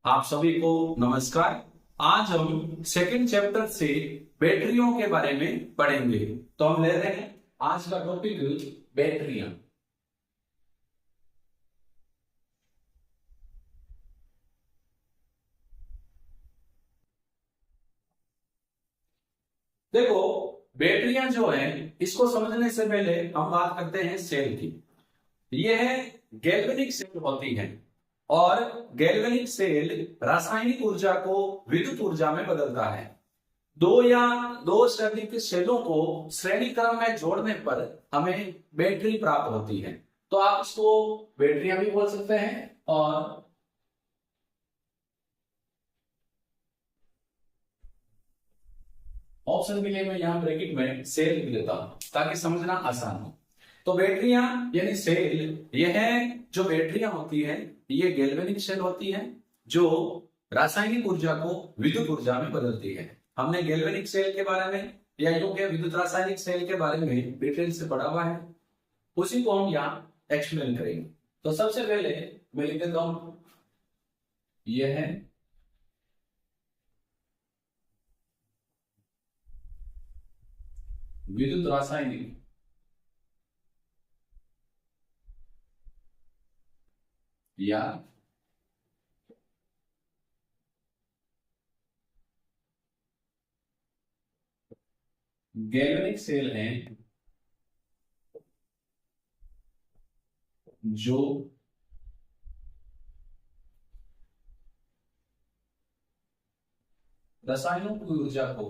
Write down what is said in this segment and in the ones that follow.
आप सभी को नमस्कार। आज हम सेकंड चैप्टर से बैटरियों के बारे में पढ़ेंगे। तो हम ले रहे हैं आज का टॉपिक बैटरियां। देखो, बैटरियां जो है इसको समझने से पहले हम बात करते हैं सेल की। यह गैल्वेनिक सेल होती है और गैल्वेनिक सेल रासायनिक ऊर्जा को विद्युत ऊर्जा में बदलता है। दो या दो से अधिक सेलों को श्रेणी क्रम में जोड़ने पर हमें बैटरी प्राप्त होती है। तो आप इसको बैटरियां भी बोल सकते हैं और ऑप्शन के लिए मैं यहाँ ब्रैकेट में सेल लिख देता हूं ताकि समझना आसान हो। तो बैटरियां यानी सेल, यह जो बैटरियां होती है ये गैल्वेनिक सेल होती है जो रासायनिक ऊर्जा को विद्युत ऊर्जा में बदलती है। हमने गैल्वेनिक सेल के बारे में या यूं के विद्युत रासायनिक सेल के बारे में डिटेल से पढ़ा हुआ है, उसी को हम यहाँ एक्सप्लेन करेंगे। तो सबसे पहले मैं लिख देता हूं, यह है विद्युत रासायनिक या गैल्वेनिक सेल हैं जो रसायनों की ऊर्जा को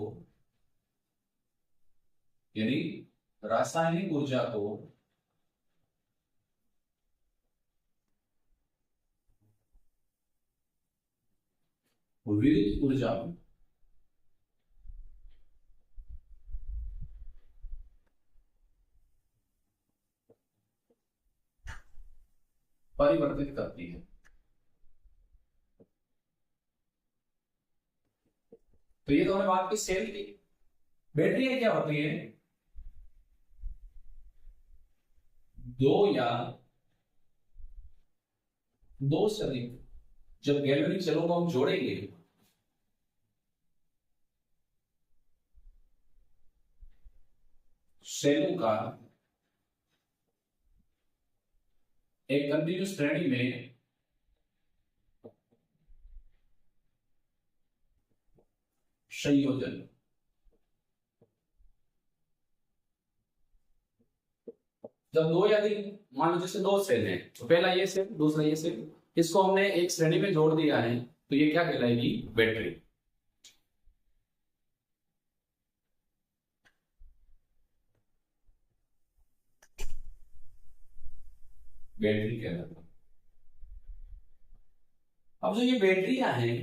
यानी रासायनिक ऊर्जा को विद्युत ऊर्जा में परिवर्तित करती है। तो ये तो हमने बात की सेल की। बैटरी क्या होती है? दो या दो से अधिक जब गैल्वेनिक सेलों को हम जोड़ेंगे सेलों का एक कंटिन्यूस श्रेणी में संयोजन, जब दो या अधिक, मान लो जैसे दो सेल हैं तो पहला ये सेल दूसरा ये सेल, इसको हमने एक श्रेणी में जोड़ दिया है तो ये क्या कहलाएगी? बैटरी। बैटरी कहलाता है। अब जो ये बैटरियां हैं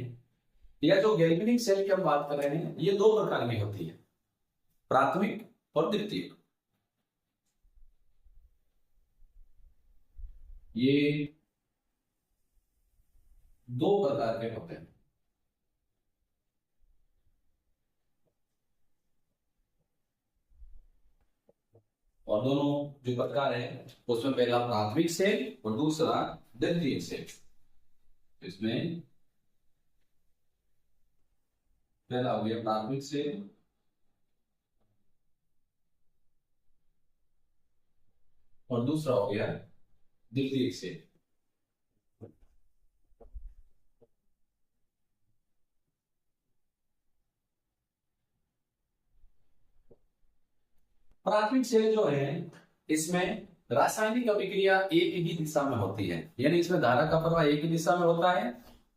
या जो गैल्वेनिक सेल की हम बात कर रहे हैं ये दो प्रकार की होती है, प्राथमिक और द्वितीयक। ये दो प्रकार के होते हैं और दोनों जो प्रकार है उसमें पहला प्राथमिक सेल और दूसरा द्वितीयक सेल। इसमें पहला हो गया प्राथमिक सेल और दूसरा हो गया द्वितीयक सेल। प्राथमिक सेल जो है इसमें रासायनिक अभिक्रिया एक ही दिशा में होती है, यानी इसमें धारा का प्रवाह एक ही दिशा में होता है।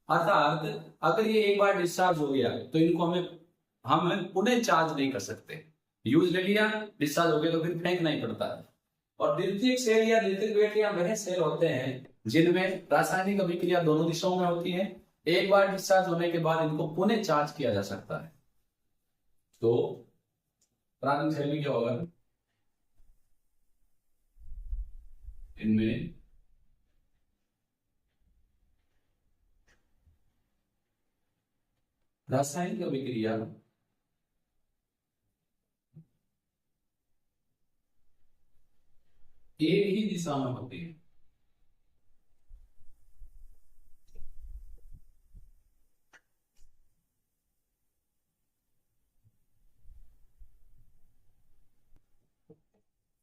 अर्थात अगर ये एक बार डिस्चार्ज हो गया तो इनको हम पुनः चार्ज नहीं कर सकते। यूज ले लिया, डिस्चार्ज हो गया तो फिर फेंकना ही पड़ता है। और द्वितीयक सेल या द्वितीयक बैटरियां वह सेल होते हैं जिनमें रासायनिक अभिक्रिया दोनों दिशाओं में होती है। एक बार डिस्चार्ज होने के बाद इनको पुनः चार्ज किया जा सकता है। तो प्राथमिक सेल में क्या होगा? इनमें रासायनिक अभिक्रिया एक ही दिशा में होती है।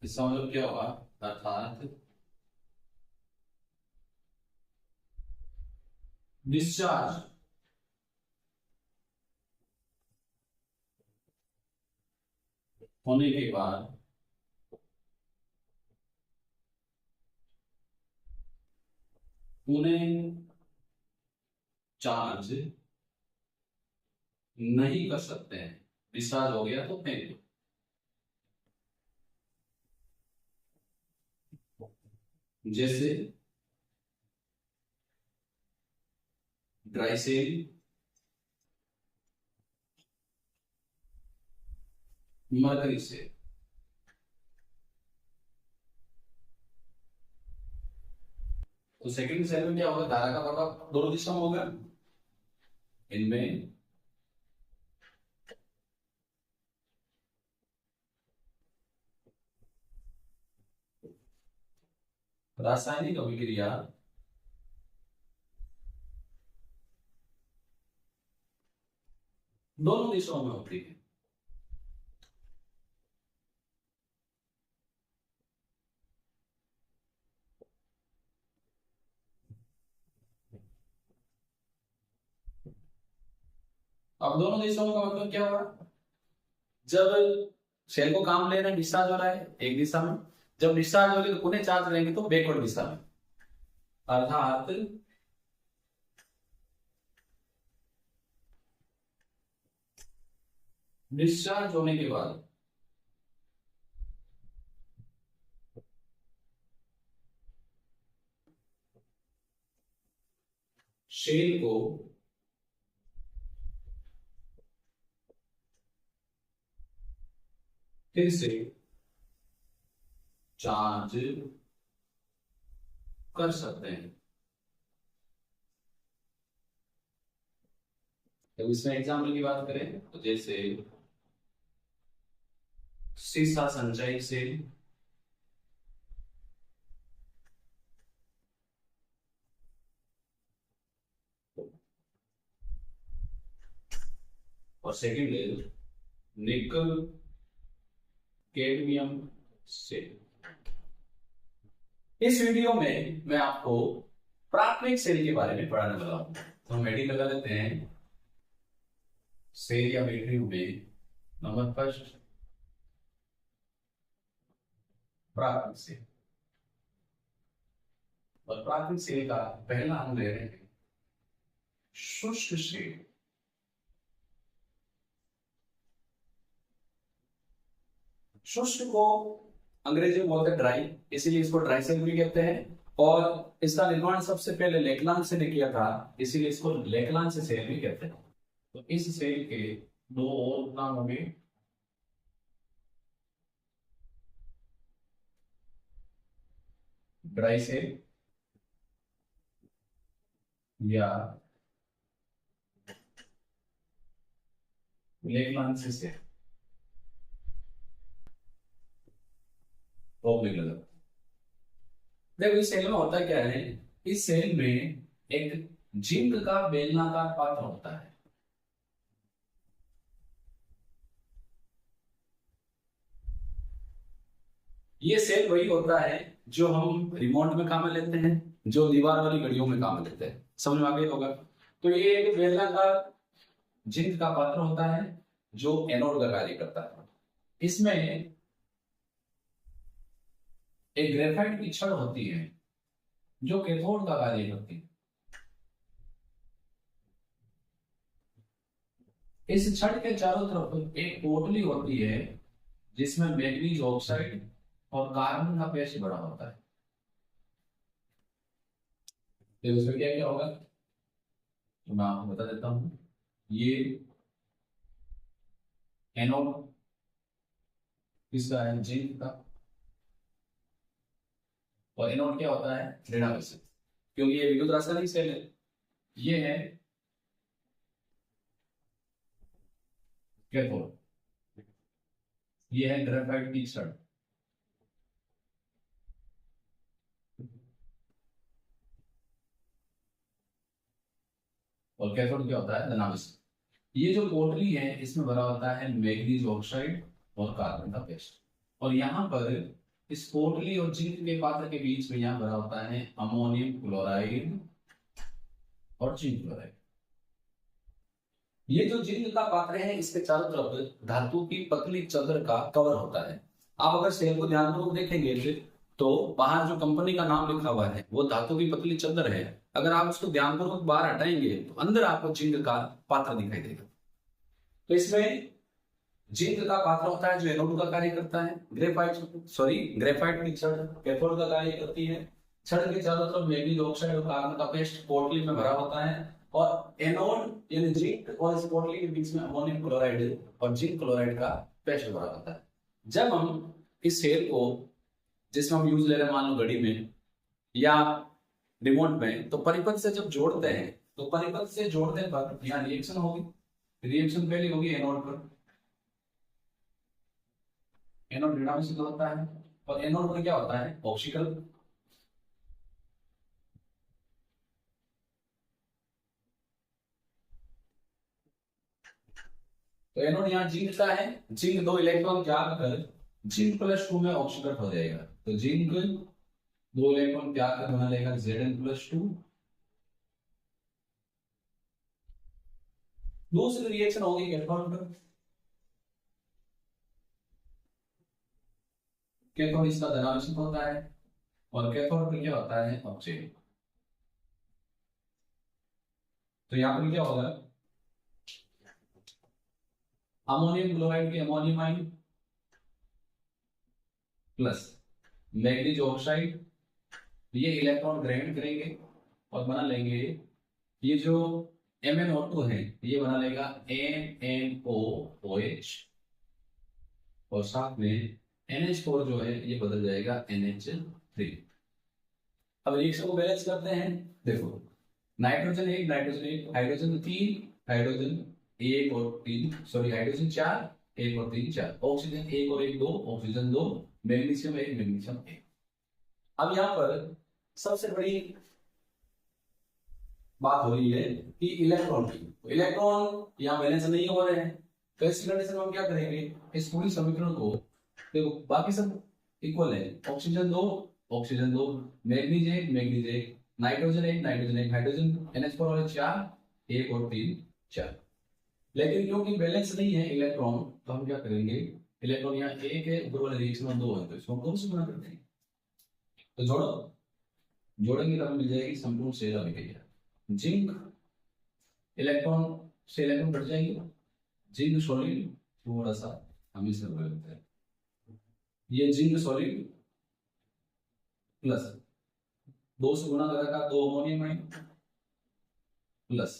इसका मतलब क्या होगा, अर्थात डिस्चार्ज होने के बाद उन्हें चार्ज नहीं कर सकते हैं। डिस्चार्ज हो गया तो फेंक दो। जैसे ड्राई सेल, मरकरी सेल। तो सेकंड सेल में क्या होगा, धारा का प्रभाव दोनों दिशा में होगा। इनमें रासायनिक अभिक्रिया दोनों दिशाओं में होती है। अब दोनों दिशाओं का मतलब क्या होगा, जब सेल को काम ले रहे हैं, डिस्चार्ज हो रहा है एक दिशा में, जब डिस्चार्ज होगी तो पुनः चार्ज रहेंगे तो बैकवर्ड दिशा में। अर्थात डिस्चार्ज होने के बाद सेल को फिर से चार्ज कर सकते हैं। तो इसमें एग्जाम्पल की बात करें तो जैसे सीसा संचयी सेल, और सेकंड है निकल कैडमियम सेल। इस वीडियो में मैं आपको प्राथमिक सेल के बारे में पढ़ाने वाला हूं। तो हम हेडिंग लगा लेते हैं, सेल या बैटरी में नंबर फर्स्ट प्राथमिक सेल। और प्राथमिक सेल का पहला हम ले रहे हैं शुष्क सेल। शुष्क को अंग्रेजी में बोलते हैं ड्राई, इसीलिए इसको ड्राई सेल भी कहते हैं। और इसका निर्माण सबसे पहले लेकलांस ने किया था, इसीलिए इसको लेकलांस सेल भी कहते हैं। तो इस सेल के दो और नाम होंगे, ड्राई सेल या लेकलांस सेल। देखो इस सेल में होता क्या है, इस सेल में एक जिंक का बेलनाकार पात्र होता है। ये सेल वही होता है जो हम रिमोट में काम में लेते हैं, जो दीवार वाली घड़ियों में काम में लेते हैं। समझ में आ गया होगा। तो ये एक बेलनाकार जिंक का पात्र होता है जो एनोड का कार्य करता है। इसमें एक ग्रेफाइट की छड़ होती है जो कैथोड का कार्य करती है। इस छड़ के चारों तरफ एक पोटली होती है जिसमें मैग्नीज ऑक्साइड और कार्बन का पेस्ट बड़ा होता है। तो उसमें क्या क्या होगा तो मैं आपको बता देता हूं। ये एनोड किसका है, जिंक का। और एनोड क्या होता है, ऋणावेशक, क्योंकि ये विद्युत रासायनिक सेल है। ये है कैथोड, ये है ग्रेफाइट की छड़। और कैथोड क्या होता है, धनावेशक। ये जो पोटली है इसमें भरा होता है मैग्नीज ऑक्साइड और कार्बन का पेस्ट। और यहाँ पर इस पोटली और जिंक के पात्र के बीच में यहाँ भरा होता है अमोनियम क्लोराइड और जिंक क्लोराइड। ये जो जिंक का पात्र है इसके चारों तरफ धातु की पतली चादर का कवर होता है। आप अगर सेल को ध्यानपूर्वक देखेंगे तो बाहर जो कंपनी का नाम लिखा हुआ है वो धातु की पतली चादर है। अगर आप उसको ध्यानपूर्वक बाहर हटाएंगे तो अंदर आपको जिंक का पात्र दिखाई देगा। तो इसमें जिंक का पात्र होता है जो एनोड का कार्य करता है। ग्रेफाइट की छड़ कैथोड का कार्य करती है। छड़ के चारों तरफ मैग्नीज ऑक्साइड और कार्बन का पेस्ट पोटली में भरा होता है और एनोड यानी जिंक और इस पोटली के बीच में अमोनियम क्लोराइड और जिंक क्लोराइड का पेस्ट भरा होता है। जब हम इस सेल को जिसमें हम यूज ले रहे हैं मान लो घड़ी में या रिमोट में, तो परिपथ से जब जोड़ते हैं तो परिपथ से जोड़ने पर यहाँ रिएक्शन होगी। रिएक्शन पहले होगी एनोड पर, एनोड ऋणावेशित होता है और एनोड पर क्या होता है ऑक्सीकरण। तो एनोड यहाँ जिंक का है, जिंक 2 इलेक्ट्रॉन त्याग कर जिंक +2 में ऑक्सीकरण हो जाएगा। तो जिंक 2 इलेक्ट्रॉन त्याग कर बना लेगा Zn+2। दूसरी रिएक्शन होगी कैथोड पर, कैथोड इसका धनावेशित होता है और कैथोड पर क्या होता है ऑक्सीजन। तो यहाँ पर क्या होगा अमोनियम क्लोराइड के ammonium ion plus manganese oxide, ये इलेक्ट्रॉन ग्रहण करेंगे और बना लेंगे ये जो MnO2 है ये बना लेगा NNOOH और साथ में NH4 जो है ये बदल जाएगा NH3। अब रिएक्शन को बैलेंस करते हैं। देखो नाइट्रोजन 1 हाइड्रोजन 3 हाइड्रोजन 1 और 3 हाइड्रोजन 4 1 और 3 4, ऑक्सीजन 1 और 1 2, ऑक्सीजन 2, मैग्नीशियम 1 मैग्नीशियम 1। अब यहाँ पर सबसे बड़ी बात हो रही है कि इलेक्ट्रॉन की, तो इलेक्ट्रॉन यहाँ बैलेंस नहीं हो रहे हैं। तो ऐसी कंडीशन में हम क्या करेंगे इस पूरी समीकरण को, देखो बाकी सब इक्वल है, oxygen 2 manganese 1 nitrogen 1 hydrogen NH4 वाले 4 1 और 3 4, लेकिन क्योंकि बैलेंस नहीं है इलेक्ट्रॉन तो हम क्या करेंगे इलेक्ट्रॉन यहाँ 1 है ऊपर वाले रिएक्शन में 2 है तो इसको 2 से गुणा कर देंगे। तो जोड़ेंगे तो हमें मिल जाएगी संपूर्ण सेल अभिक्रिया। जिंक इलेक्ट्रॉन से इलेक्ट्रॉन कट जाएंगे, जिंक सॉलिड थोड़ा सा हम इसे बोलते हैं ये जिंक सॉलिड प्लस 2 से गुणा करेगा 2 अमोनियम आयन प्लस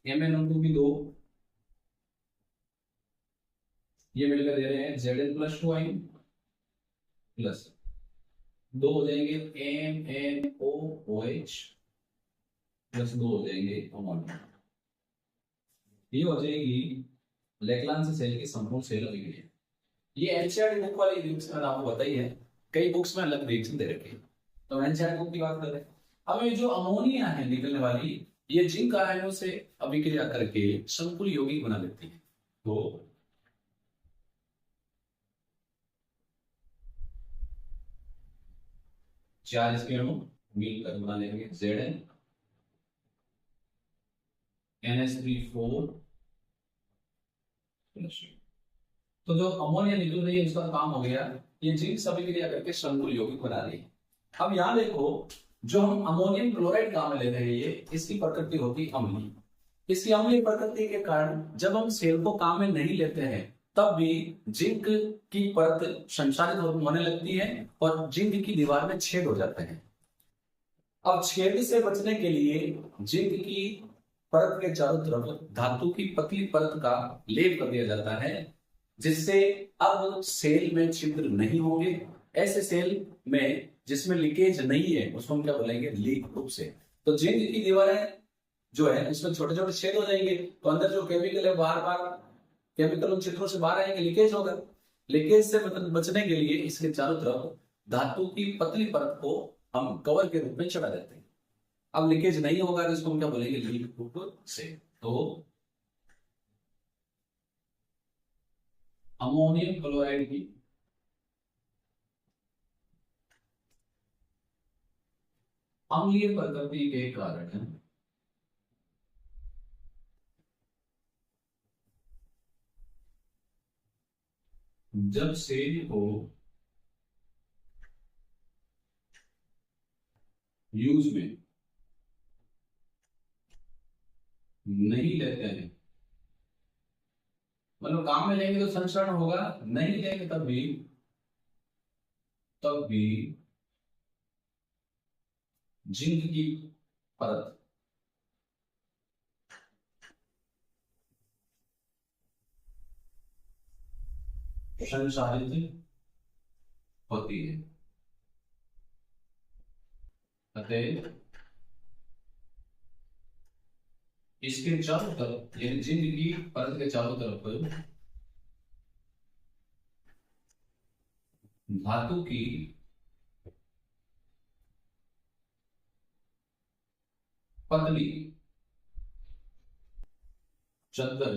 MnO2 भी 2, ये मिलकर दे रहे हैं Zn+2 आयन प्लस 2 हो जाएंगे MnOOH प्लस 2 हो जाएंगे अमोनियम। ये हो जाएगी लेक्लांस सेल की संपूर्ण सेल अभिक्रिया। ये एनसीईआरटी बुक वाली रिएक्शन मैंने आपको बताई है, कई बुक्स में अलग रिएक्शन दे रखी है तो एनसीईआरटी बुक की बात करें। अब ये जो अमोनिया है निकलने वाली ये जिंक आयनों से अभिक्रिया करके संकुल यौगिक बना लेती है। तो चार इसके अणु मिलकर बना लेंगे Zn NH3 4। तो जो अमोनिया निकल रही है इसका काम हो गया ये जिंक से अभिक्रिया करके संकुल यौगिक बना रही है। अब यहाँ देखो जो हम अमोनियम क्लोराइड काम में लेते हैं ये इसकी प्रकृति होती अम्लीय। इसकी अम्लीय प्रकृति के कारण जब हम सेल को काम में नहीं लेते हैं तब भी जिंक की परत संचारित होने लगती है और जिंक की दीवार में छेद हो जाते हैं। अब छेद से बचने के लिए जिंक की परत के चारों तरफ धातु की पतली परत का लेप कर दिया जाता है जिससे अब सेल में छिद्र नहीं होंगे। ऐसे सेल में जिसमें लीकेज नहीं है उसको हम क्या बोलेंगे लीक प्रूफ सेल। तो जिंक की दीवारें जो है उसमें छोटे छोटे छेद हो जाएंगे तो अंदर जो केमिकल है बार बार केमिकल उन छिद्रों से बाहर आएंगे, लीकेज होगा। लीकेज से बचने के लिए इसके चारों तरफ धातु की पतली परत को हम कवर के रूप में चढ़ा देते हैं। अब लीकेज नहीं होगा तो इसको हम क्या बोलेंगे लीक प्रूफ सेल। तो अमोनियम क्लोराइड की अम्लीय प्रकृति के कारण जब सेल को यूज में नहीं लेते हैं, मतलब काम में लेंगे तो संचरण होगा, नहीं लेंगे तब भी जिंक की परत संचारित होती है। अतः इसके चारों तरफ, यानी जिंक की परत के चारों तरफ धातु की पतली चद्दर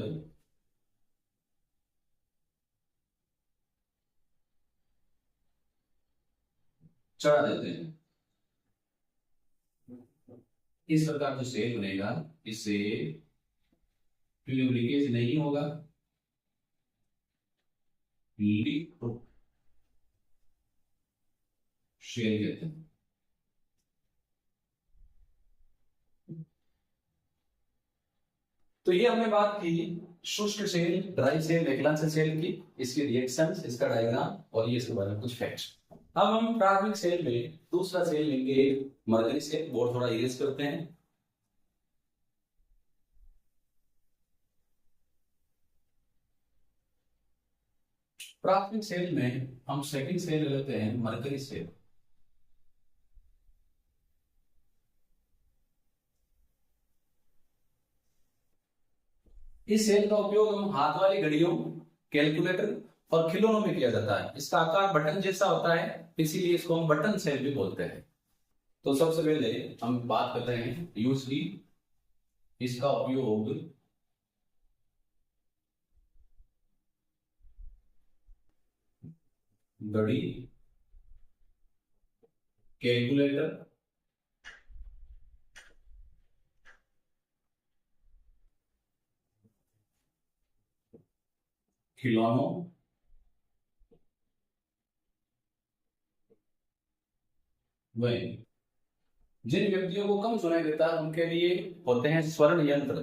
चढ़ा देते हैं। इस प्रकार जो सेल बनेगा, इससे लीकेज नहीं होगा, लीक सेल कहते हैं। तो ये हमने बात की शुष्क सेल, ड्राई सेल, विकलांग सेल की, इसकी रिएक्शंस, इसका डायग्राम और ये इसके बारे में कुछ फैक्ट्स। अब हम प्राथमिक सेल में दूसरा सेल लेंगे, मरकरी सेल। बोर्ड थोड़ा इरेज करते हैं। प्राथमिक सेल में हम सेकंड सेल लेते हैं, मरकरी सेल। इस सेल का उपयोग हम हाथ वाली घड़ियों, कैलकुलेटर और खिलौनों में किया जाता है। इसका आकार बटन जैसा होता है, इसीलिए इसको हम बटन सेल भी बोलते हैं। तो सबसे पहले हम बात करते हैं यूजली इसका उपयोग घड़ी, कैलकुलेटर, खिलौनों, वही जिन व्यक्तियों को कम सुनाई देता है उनके लिए होते हैं स्वर्ण यंत्र।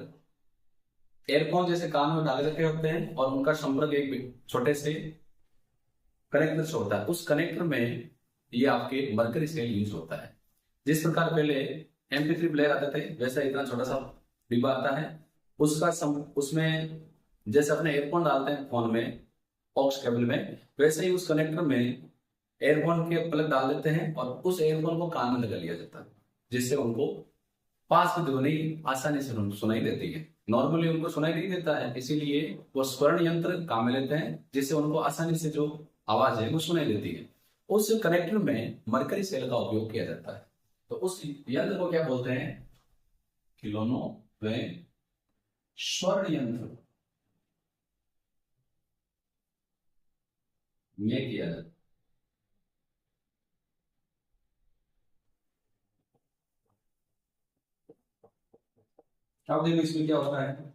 एयरफोन जैसे कान में डाले रखे होते हैं और उनका संपर्क एक छोटे से कनेक्टर से होता है। उस कनेक्टर में ये आपके मरकरी सेल यूज होता है। जिस प्रकार पहले MP3 प्लेयर आते थे, वैसा इतना छोटा सा डिब्बा आता है, उसमें जैसे अपने एयरफोन डालते हैं फोन में ऑक्स केबल में, वैसे ही उस कनेक्टर में एयरफोन के प्लग डाल देते हैं और उस एयरफोन को कान में लगा लिया जाता है, जिससे उनको पास की ध्वनि आसानी से सुनाई देती है। नॉर्मली उनको सुनाई नहीं देता है, इसीलिए वो स्वर्ण यंत्र काम में लेते हैं, जिससे उनको आसानी से जो आवाज है वो सुनाई देती है। उस कनेक्टर में मरकरी सेल का उपयोग किया जाता है। तो उस यंत्र को क्या बोलते हैं? खिलौनों व स्वर्ण यंत्र में किया जाता है। अब देखो इसमें क्या होता है,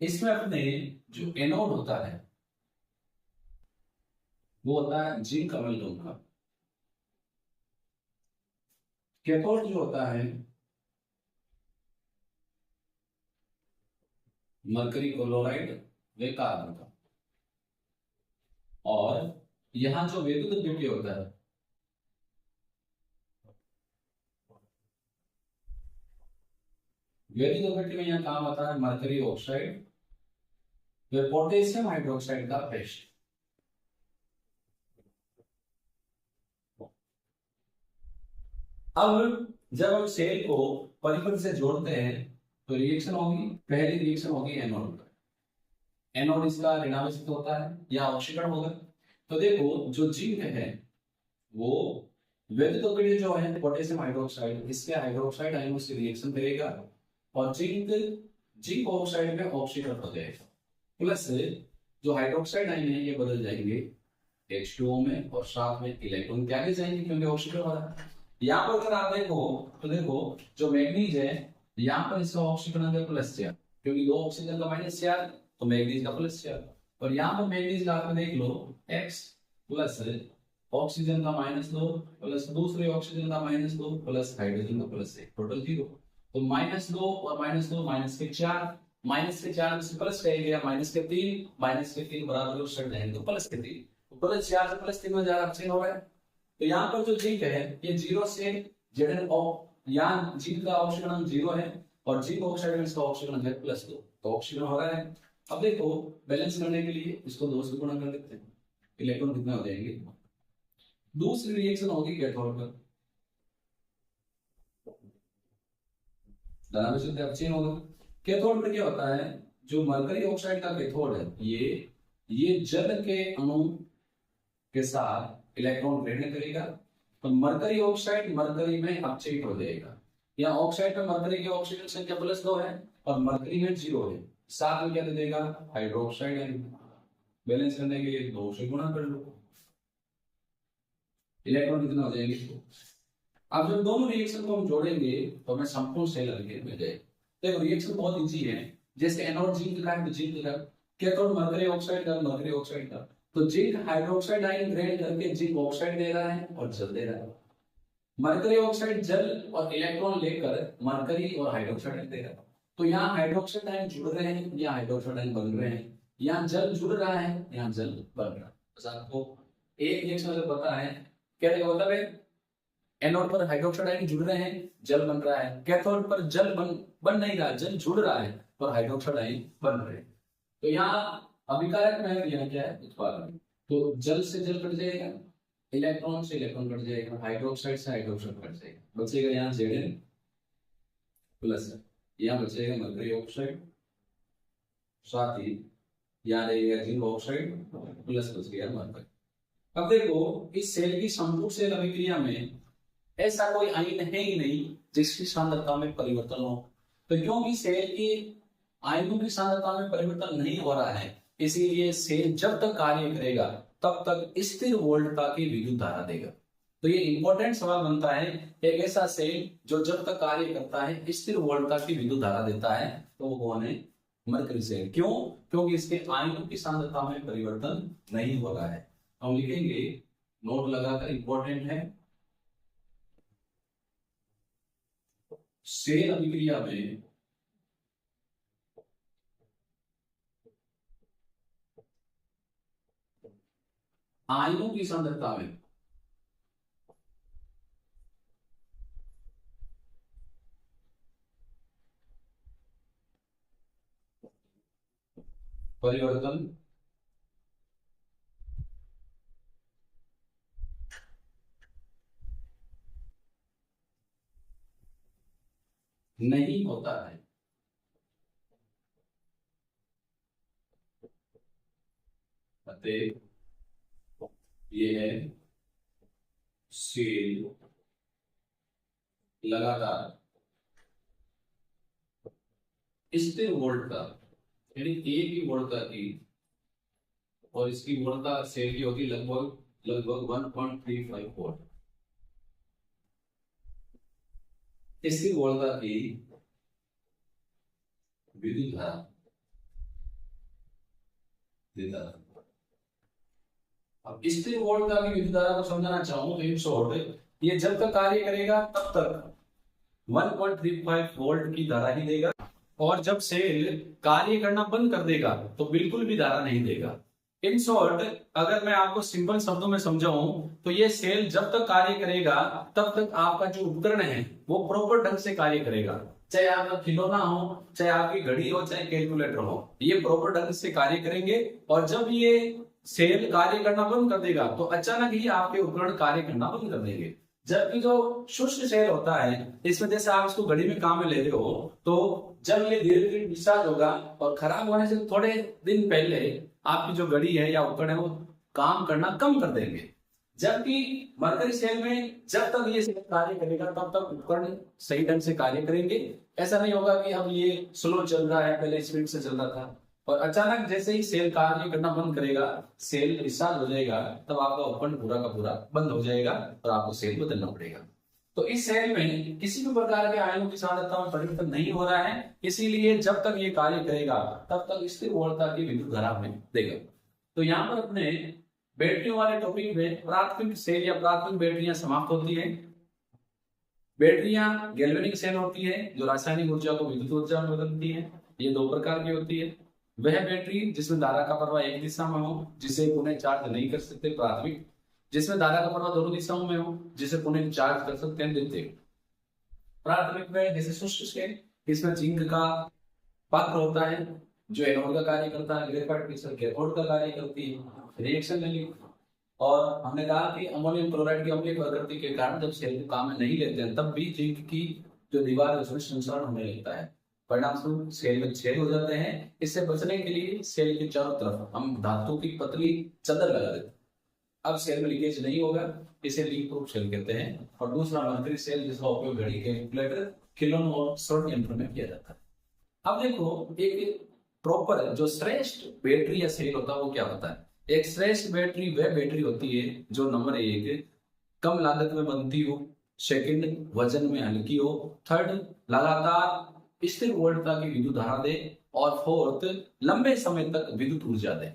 इसमें अपने जो एनोड होता है वो होता है जिंक अमेल्डोन का। कैथोड जो होता है मरकरी क्लोराइड व कार्बन का। और यहां जो वैद्युत द्वितीय होता है वैद्युत द्वितीय में यहां काम आता है मरकरी ऑक्साइड व पोटेशियम हाइड्रोक्साइड का पेस्ट। अब जब हम सेल को परिपथ से जोड़ते हैं तो रिएक्शन होगी, पहली रिएक्शन होगी एनोड। एनोड इसका ऋणावेशित होता है या ऑक्सीकरण होगा। तो देखो जो जिंक है वो वैद्युत जो है पोटेशियम हाइड्रोक्साइड, इसके हाइड्रोक्साइड आयनों से रिएक्शन करेगा और जिंक ऑक्साइड में ऑक्सीकरण हो जाएगा। प्लस जो हाइड्रोक्साइड आयन है ये बदल जाएंगे H2O में और साथ में इलेक्ट्रॉन त्यागे जाएंगे क्योंकि ऑक्सीकरण हो रहा है। यहाँ पर अगर आप देखो तो देखो जो मैग्नीज है यहाँ पर इसका ऑक्सीकरण है प्लस चार, क्योंकि दो ऑक्सीजन का माइनस चार तो मैग्नीज का प्लस चार। और यहाँ पर मैग्नीज ला कर देख लो एक्स प्लस ऑक्सीजन का माइनस दो प्लस दूसरे ऑक्सीजन का माइनस दो प्लस हाइड्रोजन का प्लस एक, टोटल जीरो। तो माइनस दो और माइनस दो माइनस के चार, माइनस के चार से प्लस रह गया माइनस के तीन, माइनस के तीन बराबर उस जाएंगे तो प्लस के तीन, तो प्लस चार से प्लस तीन में ज्यादा चेंज हो रहा है। तो यहाँ पर जो जिंक है ये जीरो से जेड यहाँ जिंक का ऑक्सीजन जीरो है और जिंक ऑक्साइड इसका ऑक्सीजन है प्लस दो, तो ऑक्सीजन हो रहा है। अब देखो बैलेंस करने के लिए इसको दो से गुणा कर देते हैं, इलेक्ट्रॉन कितने हो जाएंगे। दूसरी रिएक्शन होगी कैथोड पर, धनावेश चेंज होगा। कैथोड में क्या होता है, जो मरकरी ऑक्साइड का कैथोड है ये जल के अणु के साथ इलेक्ट्रॉन ग्रहण करेगा, तो मरकरी ऑक्साइड मरकरी में अपचयित हो जाएगा। या ऑक्साइड में मरकरी की ऑक्सीजन संख्या प्लस दो है और मरकरी में जीरो है, साथ में क्या दे देगा हाइड्रोक्साइड है। बैलेंस करने के लिए दो से गुणा कर लो, इलेक्ट्रॉन कितना हो जाएंगे। अब जब दोनों रिएक्शन को हम जोड़ेंगे तो हमें संपूर्ण सेल अलग मिल जाएगा। देखो रिएक्शन बहुत इजी है, जैसे एनोड जिंक का है तो जिंक का, कैथोड मरकरी ऑक्साइड का मरकरी ऑक्साइड का, तो जिंक हाइड्रोक्साइड आयन ग्रहण करके जिंक ऑक्साइड दे रहा है और जल दे रहा है। मरकरी ऑक्साइड जल और इलेक्ट्रॉन लेकर मरकरी और हाइड्रोक्साइड दे रहा है। तो यहाँ हाइड्रोक्साइड आयन जुड़ रहे हैं, यहाँ हाइड्रोक्साइड आयन बन रहे हैं, यहाँ जल जुड़ रहा है, यहाँ जल बन रहा है। बस आपको एक रिएक्शन अगर पता है, क्या मतलब है एनोड पर हाइड्रोक्साइड आयन जुड़ रहे हैं जल बन रहा है, कैथोड पर जल बन नहीं रहा, जल जुड़ रहा है और हाइड्रोक्साइड आयन बन रहे हैं। तो यहाँ अभिकारक में यह क्या है उत्पादन, तो जल से जल कट जाएगा, इलेक्ट्रॉन से इलेक्ट्रॉन कट जाएगा, हाइड्रोक्साइड से हाइड्रोक्साइड कट जाएगा, बचेगा यहाँ Zn प्लस, यहाँ बचेगा मरकरी ऑक्साइड, साथ ही यहाँ रहेगा जिंक ऑक्साइड प्लस बच गया मरकरी। अब देखो इस सेल की संपूर्ण सेल अभिक्रिया में ऐसा कोई आयन है ही नहीं जिसकी सांद्रता में परिवर्तन हो, तो क्योंकि सेल की आयनों की सांद्रता में परिवर्तन नहीं हो रहा है, इसीलिए सेल जब तक कार्य करेगा तब तक स्थिर वोल्टता की विद्युत धारा देगा। तो ये इंपॉर्टेंट सवाल बनता है, एक ऐसा सेल जो जब तक कार्य करता है स्थिर वोल्टता की विद्युत धारा देता है, तो वो कौन है, मरकरी सेल। क्यों, क्योंकि इसके आयनों की सांद्रता में परिवर्तन नहीं हो रहा है। हम लिखेंगे नोट लगाकर, इंपॉर्टेंट है, सेल अभिक्रिया में आयनों की सांद्रता में परिवर्तन नहीं होता है। अतः ये है सेल लगातार स्थिर वोल्टता, यानी एक ही वोल्टता की, और इसकी वोल्टता सेल की होगी लगभग 1.35 वोल्ट। इसकी वोल्टता की विद्युत धारा देता है। अब स्थिर वोल्टता की विद्युत धारा को समझाना चाहूं तो इन शॉर्ट, ये जब तक कार्य करेगा तब तक 1.35 वोल्ट की धारा ही देगा, और जब सेल कार्य करना बंद कर देगा तो बिल्कुल भी धारा नहीं देगा। इन शॉर्ट अगर मैं आपको सिंपल शब्दों में समझाऊं तो ये सेल जब तक कार्य करेगा तब तक आपका जो उपकरण है वो प्रॉपर ढंग से कार्य करेगा, चाहे आपका खिलौना हो, चाहे आपकी घड़ी हो, चाहे कैलकुलेटर हो, ये प्रॉपर ढंग से कार्य करेंगे। और जब ये सेल कार्य करना बंद कर देगा तो अचानक ही आपके उपकरण कार्य करना बंद कर देंगे। जबकि जो शुष्क सेल होता है, इसमें जैसे आप इसको घड़ी में काम में ले रहे हो, तो जब ये धीरे धीरे डिस्चार्ज होगा और खराब होने से थोड़े दिन पहले आपकी जो घड़ी है या उपकरण है वो काम करना कम कर देंगे। जबकि मरकरी सेल में जब तक ये सेल कार्य करेगा तब तक उपकरण सही ढंग से कार्य करेंगे। ऐसा नहीं होगा कि अब ये स्लो चल रहा है, पहले स्पीड से चल रहा था, और अचानक जैसे ही सेल कार्य करना बंद करेगा, सेल डिस्चार्ज हो जाएगा, तब आपका उपकरण पूरा का पूरा बंद हो जाएगा और आपको सेल बदलना पड़ेगा। तो इस सेल में किसी भी प्रकार के आयनों की सांद्रता में परिवर्तन नहीं हो रहा है, इसीलिए जब तक ये कार्य करेगा तब तक स्थिर वोल्टता की विद्युत धारा हमें देगा। तो यहाँ पर अपने बैटरियों वाले टॉपिक में प्राथमिक सेल या प्राथमिक बैटरियां समाप्त होती है। बैटरियां गैल्वेनिक सेल होती है जो रासायनिक ऊर्जा को विद्युत ऊर्जा में बदलती है। ये दो प्रकार की होती है। वह बैटरी जिसमें धारा का प्रवाह एक दिशा में हो, जिसे पुनः चार्ज नहीं कर सकते, प्राथमिक। जिसमें धारा का प्रवाह दोनों दिशाओं में हो, जिसे पुनः चार्ज कर सकते हैं, द्वितीयक। प्राथमिक में जैसे शुष्क सेल, इसमें जिंक का पात्र होता है जो एनोड का कार्य करता है, ग्रेफाइट क्रिस्टल कैथोड का कार्य करती है। रिएक्शन ले ली, और हमने कहा कि अमोनियम क्लोराइड की अम्लीय प्रकृति के कारण जब सेल को काम में नहीं लेते हैं तब भी जिंक की जो दीवार है उसमें संसरण होने लगता है, परिणामस्वरूप सेल में छेद हो जाते हैं। इससे बचने के लिए सेल के चारों तरफ हम धातु की पतली चादर लगा देते हैं। अब सेल में लीकेज नहीं होगा, इसे लीक प्रूफ सेल कहते हैं। और दूसरा मर्करी सेल जिसका उपयोग घड़ी, कैलकुलेटर, खिलौनों और स्रोत यंत्र में किया जाता है। अब देखो एक प्रॉपर जो श्रेष्ठ बैटरी या सेल होता है वो क्या होता है। एक श्रेष्ठ बैटरी वह बैटरी होती है जो नंबर 1 कम लागत में बनती हो, सेकंड वजन में हल्की हो, थर्ड लगातार स्थिर वोल्टता की विद्युत धारा दे, और फोर्थ लंबे समय तक विद्युत ऊर्जा दे।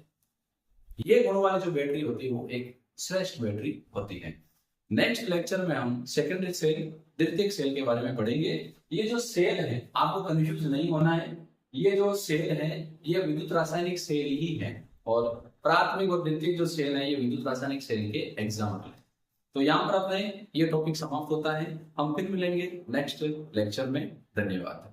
ये गुणों वाली जो बैटरी होती है वो एक श्रेष्ठ बैटरी होती है। नेक्स्ट लेक्चर में हम सेकेंडरी सेल, द्वितीयक सेल के बारे में पढ़ेंगे। ये जो सेल है आपको कंफ्यूज नहीं होना है, ये जो सेल है ये विद्युत रासायनिक सेल ही है, और प्राथमिक और द्वितीयक जो सेल है ये विद्युत रासायनिक सेल के एग्जाम्पल है। तो यहाँ पर अपने ये टॉपिक समाप्त होता है। हम फिर मिलेंगे नेक्स्ट लेक्चर में। धन्यवाद।